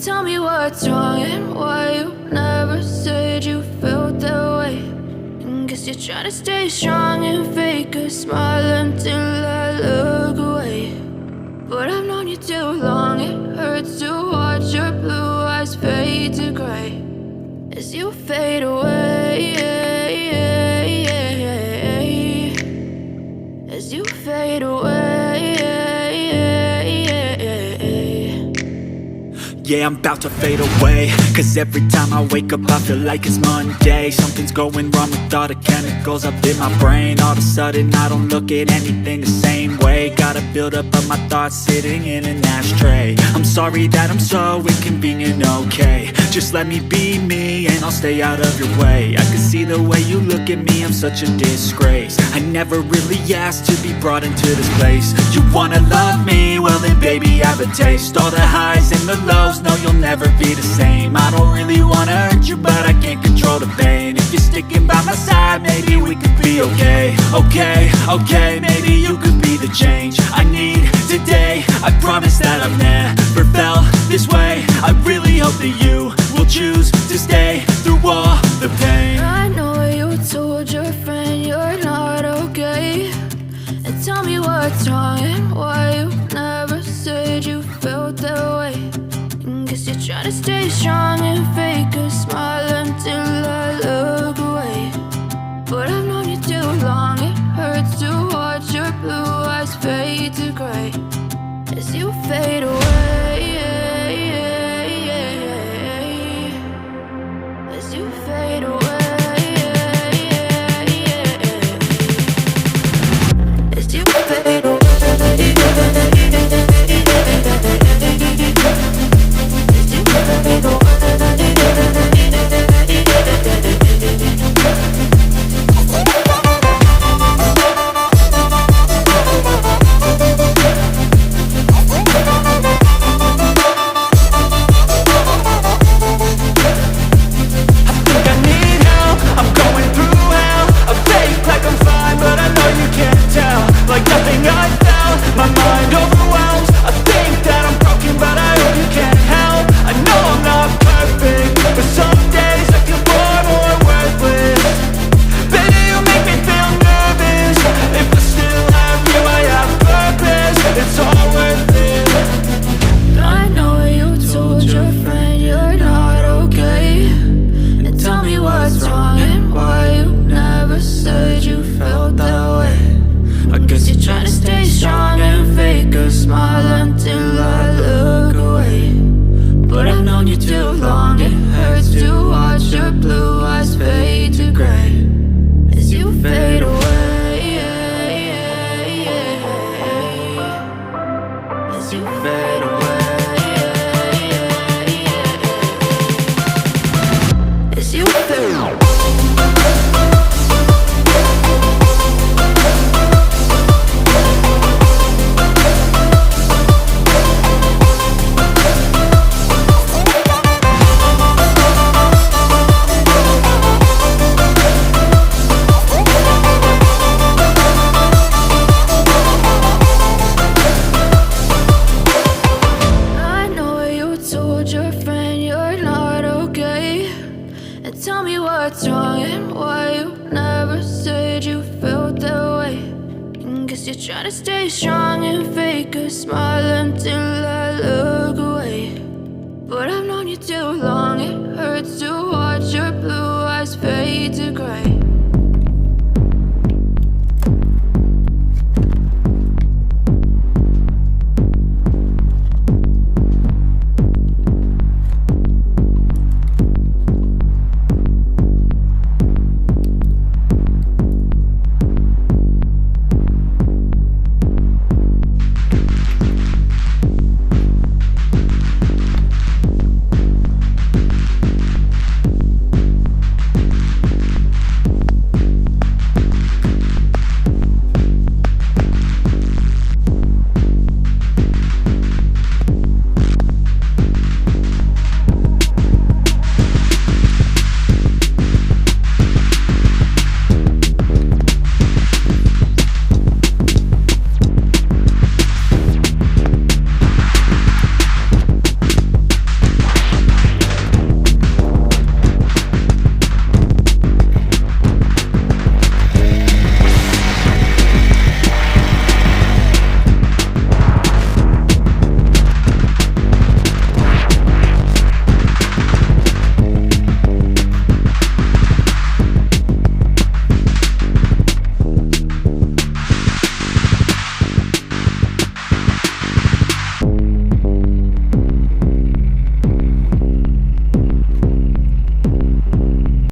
Tell me what's wrong and why you never said you felt that way. And guess you're trying to stay strong and fake a smile until I look away. But I've known you too long, it hurts to watch your blue eyes fade to gray as you fade away. As you fade away. Yeah, I'm about to fade away, cause every time I wake up I feel like it's Monday. Something's going wrong with all the chemicals up in my brain. All of a sudden I don't look at anything the same way. Got a buildup of my thoughts sitting in an ashtray. I'm sorry that I'm so inconvenient, okay. Just let me be me and I'll stay out of your way. I can see the way you look at me, I'm such a disgrace. I never really asked to be brought into this place. You wanna love me? Well then baby have a taste. All the highs and the lows, no, you'll never be the same. I don't really wanna hurt you, but I can't control the pain. If you're sticking by my side, maybe we could be okay. Okay, maybe you could be the change I need today. I promise that I've never felt this way. I really hope that you will choose to stay through all the pain. I know you told your friend you're not okay. And tell me what's wrong and why you never said you felt that way. Guess you're trying to stay strong and fake a smile until I look away. But I've known you too long, it hurts to watch your blue eyes fade to gray as you fade away. As you fade away. As you fade away. Tell me what's wrong and why you never said you felt that way. And guess you're trying to stay strong and fake a smile until I look away. But I've known you too long, it hurts to watch your blue eyes fade to gray